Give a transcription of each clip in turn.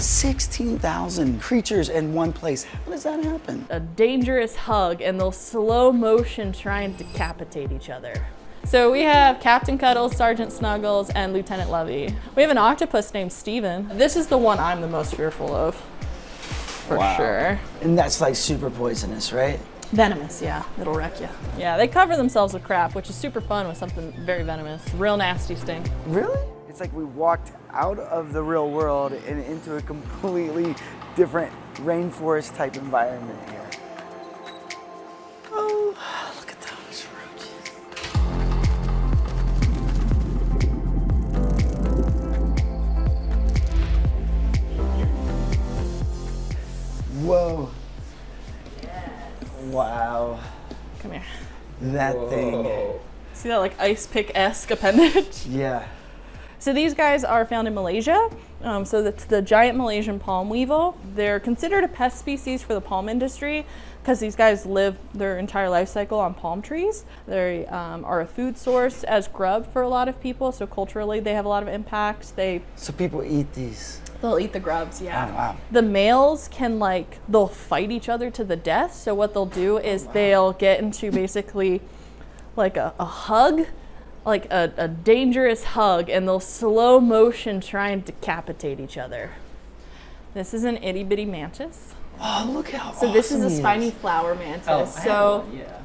16,000 creatures in one place. How does that happen? A dangerous hug, and they'll slow motion try and decapitate each other. So we have Captain Cuddles, Sergeant Snuggles, and Lieutenant Lovey. We have an octopus named Steven. This is the one I'm the most fearful of, for sure. And that's like super poisonous, right? Venomous, yeah, it'll wreck you. Yeah, they cover themselves with crap, which is super fun with something very venomous. Real nasty sting. Really? It's like we walked out of the real world and into a completely different rainforest type environment here. Oh, look at those roaches. Whoa. Wow. Come here. That thing. See that like ice pick-esque appendage? Yeah. So these guys are found in Malaysia. So that's the giant Malaysian palm weevil. They're considered a pest species for the palm industry because these guys live their entire life cycle on palm trees. They are a food source as grub for a lot of people. So culturally, they have a lot of impact. So people eat these? They'll eat the grubs, yeah. Oh, wow. The males they'll fight each other to the death. So what they'll do is they'll get into basically like a hug, like a dangerous hug, and they'll slow motion try and decapitate each other. This is an itty bitty mantis. Oh, look how So this is a spiny flower mantis. Oh, I had one, yeah.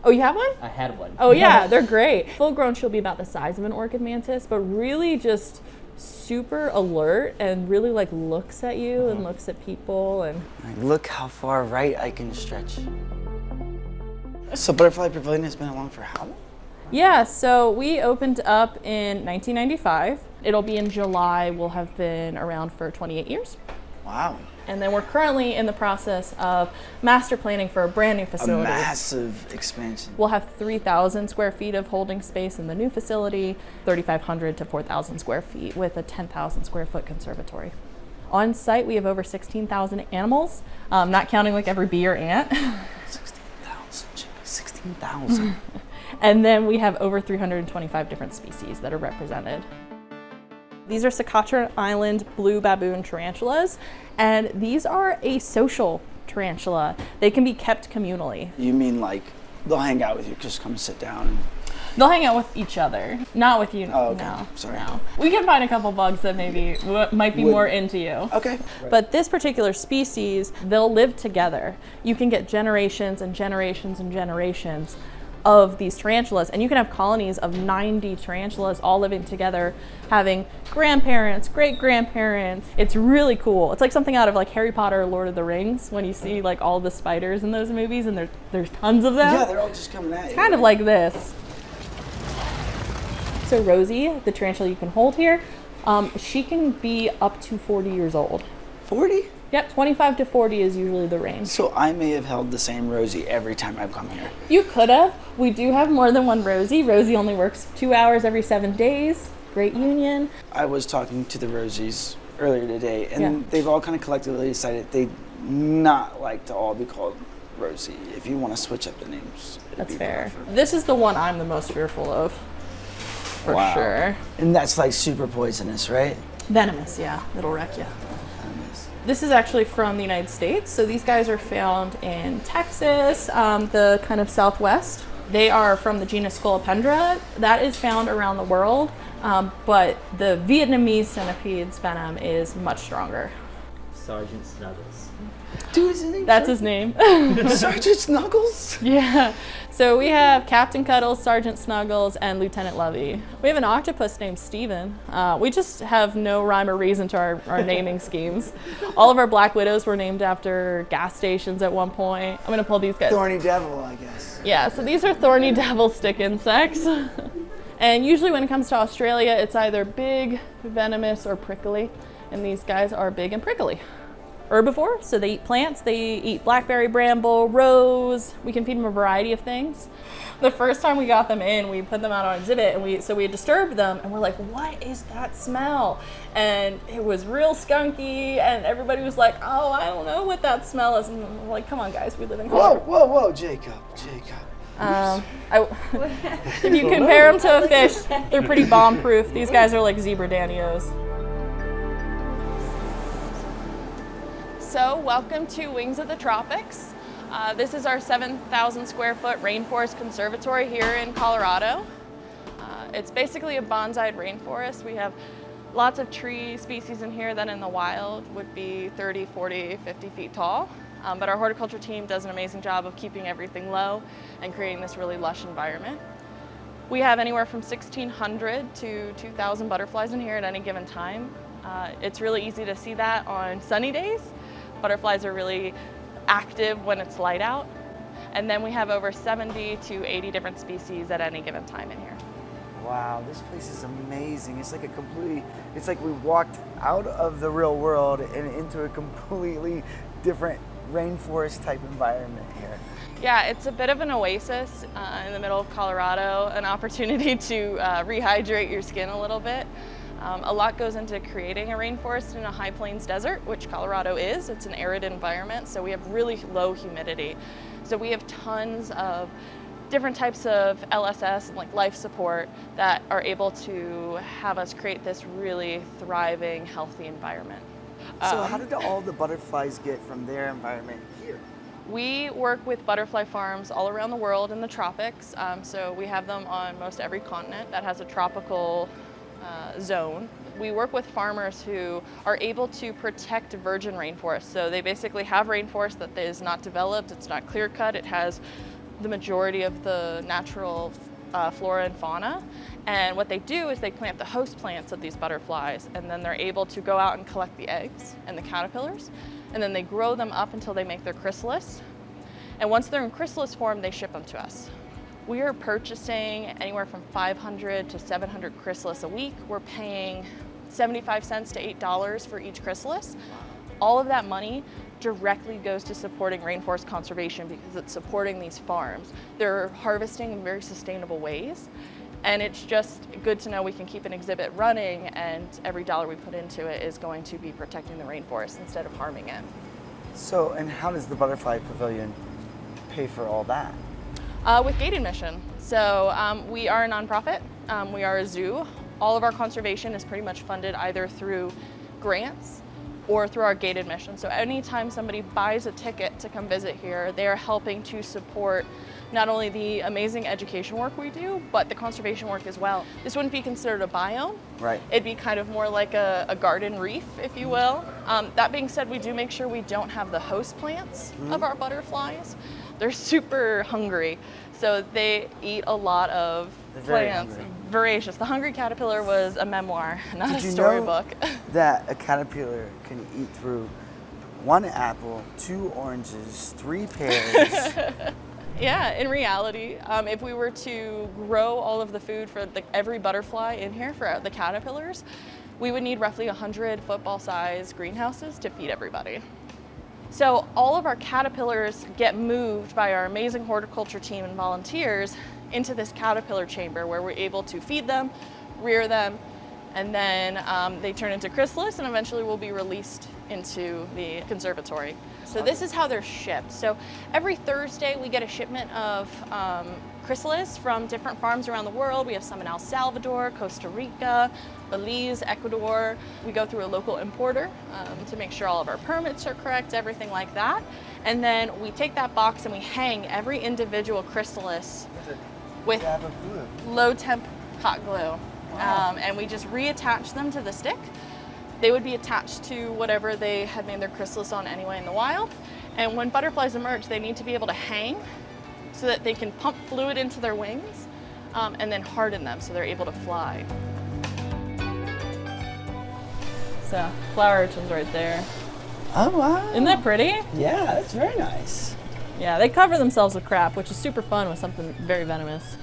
Oh, you have one? I had one. Oh yeah, they're great. Full grown, she'll be about the size of an orchid mantis, but really just super alert and really like looks at you and looks at people and. Look how far right I can stretch. So Butterfly Pavilion has been along for how long? Yeah, so we opened up in 1995. It'll be in July. We'll have been around for 28 years. Wow. And then we're currently in the process of master planning for a brand new facility. A massive expansion. We'll have 3,000 square feet of holding space in the new facility, 3,500 to 4,000 square feet with a 10,000 square foot conservatory. On site, we have over 16,000 animals, not counting like every bee or ant. 16,000, 16,000. And then we have over 325 different species that are represented. These are Socotra Island blue baboon tarantulas, and these are a social tarantula. They can be kept communally. You mean like they'll hang out with you, just come sit down? They'll hang out with each other, not with you. Oh, okay. No, sorry. No. We can find a couple bugs that maybe might be more into you. Okay. But this particular species, they'll live together. You can get generations and generations and generations of these tarantulas, and you can have colonies of 90 tarantulas all living together, having grandparents, great-grandparents. It's really cool. It's like something out of like Harry Potter or Lord of the Rings when you see like all the spiders in those movies and there's tons of them. Yeah, they're all just coming at you. It's kind of like this. So Rosie, the tarantula you can hold here, she can be up to 40 years old. 40? Yep, 25 to 40 is usually the range. So I may have held the same Rosie every time I've come here. You could have. We do have more than one Rosie. Rosie only works 2 hours every 7 days. Great union. I was talking to the Rosies earlier today, and they've all kind of collectively decided they'd not like to all be called Rosie. If you want to switch up the names, That's fair. This is the one I'm the most fearful of, for sure. And that's like super poisonous, right? Venomous, yeah. It'll wreck you. This is actually from the United States. So these guys are found in Texas, the kind of Southwest. They are from the genus Scolopendra. That is found around the world, but the Vietnamese centipede's venom is much stronger. Sergeant Snuggles. Dude, is his name? That's his name. Sergeant Snuggles? Yeah. So we have Captain Cuddles, Sergeant Snuggles, and Lieutenant Lovey. We have an octopus named Steven. We just have no rhyme or reason to our naming schemes. All of our Black Widows were named after gas stations at one point. I'm gonna pull these guys. Thorny Devil, I guess. Yeah, so these are thorny devil stick insects. And usually when it comes to Australia, it's either big, venomous, or prickly. And these guys are big and prickly. Herbivore, so they eat plants. They eat blackberry, bramble, rose. We can feed them a variety of things. The first time we got them in, we put them out on exhibit, and we disturbed them, and we're like, what is that smell? And it was real skunky, and everybody was like, oh, I don't know what that smell is. And we're like, come on, guys, we live in Colorado. Whoa, Jacob. If you compare them to a fish, they're pretty bomb-proof. These guys are like zebra danios. So welcome to Wings of the Tropics. This is our 7,000 square foot rainforest conservatory here in Colorado. It's basically a bonsai rainforest. We have lots of tree species in here that in the wild would be 30, 40, 50 feet tall. But our horticulture team does an amazing job of keeping everything low and creating this really lush environment. We have anywhere from 1,600 to 2,000 butterflies in here at any given time. It's really easy to see that on sunny days. Butterflies are really active when it's light out. And then we have over 70 to 80 different species at any given time in here. Wow, this place is amazing. It's like we walked out of the real world and into a completely different rainforest type environment here. Yeah, it's a bit of an oasis in the middle of Colorado, an opportunity to rehydrate your skin a little bit. A lot goes into creating a rainforest in a high plains desert, which Colorado is. It's an arid environment, so we have really low humidity. So we have tons of different types of LSS and like life support that are able to have us create this really thriving, healthy environment. So how did all the butterflies get from their environment here? We work with butterfly farms all around the world in the tropics. So we have them on most every continent that has a tropical zone. We work with farmers who are able to protect virgin rainforests. So they basically have rainforest that is not developed, it's not clear cut, it has the majority of the natural flora and fauna. And what they do is they plant the host plants of these butterflies, and then they're able to go out and collect the eggs and the caterpillars, and then they grow them up until they make their chrysalis. And once they're in chrysalis form, they ship them to us. We are purchasing anywhere from 500 to 700 chrysalis a week. We're paying 75 cents to $8 for each chrysalis. All of that money directly goes to supporting rainforest conservation because it's supporting these farms. They're harvesting in very sustainable ways, and it's just good to know we can keep an exhibit running, and every dollar we put into it is going to be protecting the rainforest instead of harming it. So, and how does the Butterfly Pavilion pay for all that? With gate admission. So we are a nonprofit, we are a zoo. All of our conservation is pretty much funded either through grants or through our gate admission. So anytime somebody buys a ticket to come visit here, they are helping to support not only the amazing education work we do, but the conservation work as well. This wouldn't be considered a biome. Right. It'd be kind of more like a garden reef, if you will. That being said, we do make sure we don't have the host plants of our butterflies. They're super hungry, so they eat a lot of plants. Hungry. Voracious. The Hungry Caterpillar was a memoir, not Did a you storybook. know that a caterpillar can eat through 1 apple, 2 oranges, 3 pears? Yeah, in reality, if we were to grow all of the food for every butterfly in here for the caterpillars, we would need roughly 100 football-sized greenhouses to feed everybody. So all of our caterpillars get moved by our amazing horticulture team and volunteers into this caterpillar chamber where we're able to feed them, rear them, and then they turn into chrysalis and eventually will be released into the conservatory. So this is how they're shipped. So every Thursday we get a shipment of chrysalis from different farms around the world. We have some in El Salvador, Costa Rica, Belize, Ecuador. We go through a local importer to make sure all of our permits are correct, everything like that. And then we take that box and we hang every individual chrysalis with low temp hot glue. Wow. And we just reattach them to the stick. They would be attached to whatever they had made their chrysalis on anyway in the wild. And when butterflies emerge, they need to be able to hang so that they can pump fluid into their wings and then harden them so they're able to fly. So, flower urchins right there. Oh, wow. Isn't that pretty? Yeah, that's very nice. Yeah, they cover themselves with crap, which is super fun with something very venomous.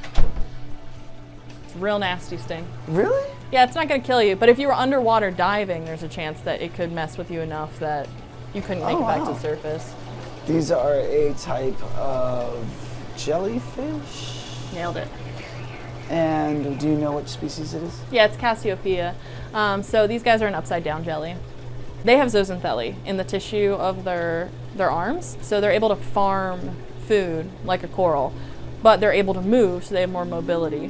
It's a real nasty sting. Really? Yeah, it's not going to kill you, but if you were underwater diving, there's a chance that it could mess with you enough that you couldn't make it back to surface. These are a type of jellyfish? Nailed it. And do you know what species it is? Yeah, it's Cassiopeia. So these guys are an upside down jelly. They have zooxanthellae in the tissue of their arms, so they're able to farm food like a coral, but they're able to move, so they have more mobility.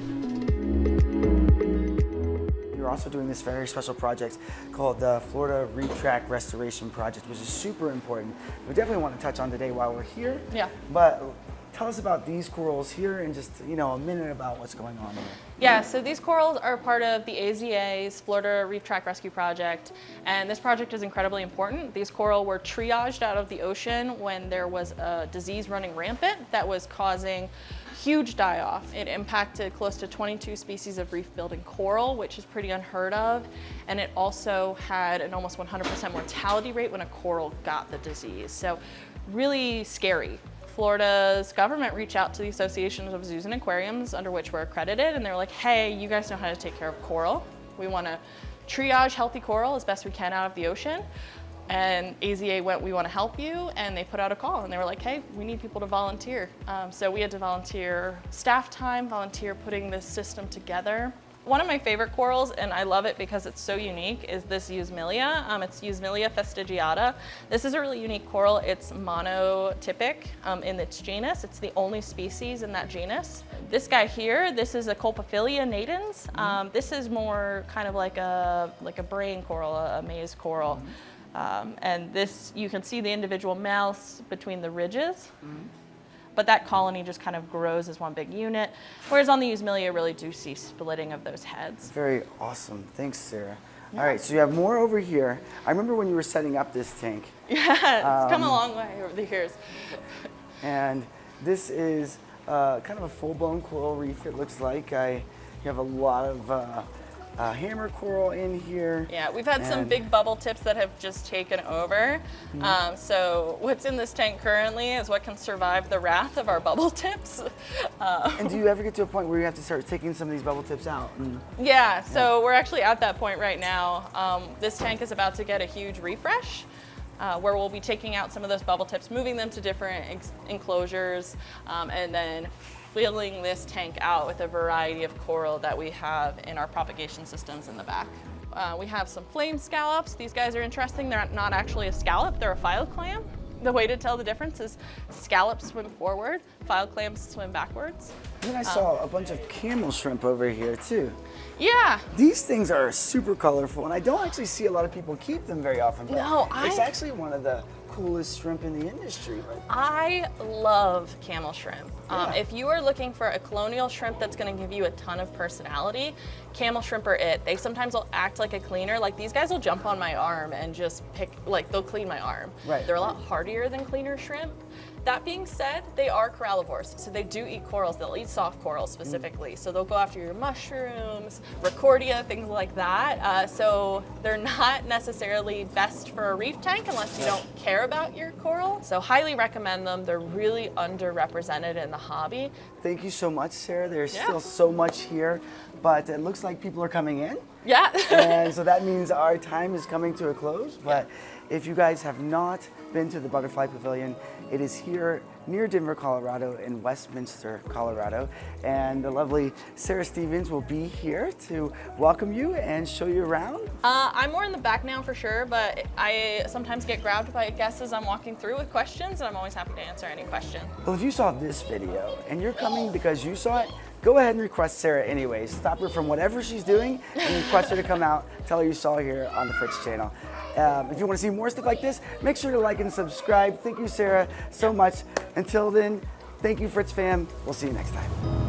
You're also doing this very special project called the Florida Reef Track Restoration Project, which is super important. We definitely want to touch on today while we're here. Yeah. But tell us about these corals here and just, a minute about what's going on here. Yeah, so these corals are part of the AZA's Florida Reef Track Rescue Project, and this project is incredibly important. These coral were triaged out of the ocean when there was a disease running rampant that was causing huge die-off. It impacted close to 22 species of reef-building coral, which is pretty unheard of, and it also had an almost 100% mortality rate when a coral got the disease. So really scary. Florida's government reached out to the associations of zoos and aquariums under which we're accredited, and they're like, hey, you guys know how to take care of coral. We want to triage healthy coral as best we can out of the ocean. And AZA went, we want to help you, and they put out a call, and they were like, hey, we need people to volunteer. So we had to volunteer staff time, volunteer putting this system together. One of my favorite corals, and I love it because it's so unique, is this Eusmelia. It's Eusmelia fastigiata. This is a really unique coral. It's monotypic in its genus. It's the only species in that genus. This guy here, this is a Colpophilia natans. This is more kind of like a brain coral, a maze coral. And this, you can see the individual mouths between the ridges. But that colony just kind of grows as one big unit. Whereas on the Eusmelia, you really do see splitting of those heads. Very awesome. Thanks, Sarah. Yeah. All right, so you have more over here. I remember when you were setting up this tank. Yeah, it's come a long way over the years. And this is kind of a full-blown coral reef, it looks like. You have a lot of hammer coral in here. Yeah, we've had some big bubble tips that have just taken over. So what's in this tank currently is what can survive the wrath of our bubble tips. And do you ever get to a point where you have to start taking some of these bubble tips out? Yeah, so we're actually at that point right now. This tank is about to get a huge refresh. Where we'll be taking out some of those bubble tips, moving them to different enclosures, and then filling this tank out with a variety of coral that we have in our propagation systems in the back. We have some flame scallops. These guys are interesting. They're not actually a scallop, they're a file clam. The way to tell the difference is scallops swim forward, file clams swim backwards. And then I saw a bunch of camel shrimp over here too. Yeah. These things are super colorful, and I don't actually see a lot of people keep them very often. But no, it's actually one of the coolest shrimp in the industry. I love camel shrimp. Yeah. If you are looking for a colonial shrimp that's going to give you a ton of personality, camel shrimp are it. They sometimes will act like a cleaner. Like these guys will jump on my arm and just they'll clean my arm. Right. They're a lot hardier than cleaner shrimp. That being said, they are corallivores, so they do eat corals. They'll eat soft corals specifically. So they'll go after your mushrooms, rickordia, things like that. So they're not necessarily best for a reef tank unless you don't care about your coral. So highly recommend them. They're really underrepresented in the hobby. Thank you so much, Sarah. There's still so much here, but it looks like people are coming in. Yeah. And so that means our time is coming to a close. But if you guys have not been to the Butterfly Pavilion, it is here near Denver, Colorado, in Westminster, Colorado. And the lovely Sara Stevens will be here to welcome you and show you around. I'm more in the back now for sure, but I sometimes get grabbed by guests as I'm walking through with questions, and I'm always happy to answer any question. Well, if you saw this video and you're coming because you saw it, go ahead and request Sara anyways. Stop her from whatever she's doing and request her to come out. Tell her you saw her here on the Fritz channel. If you want to see more stuff like this, make sure to like and subscribe. Thank you, Sara, so much. Until then, thank you, Fritz fam. We'll see you next time.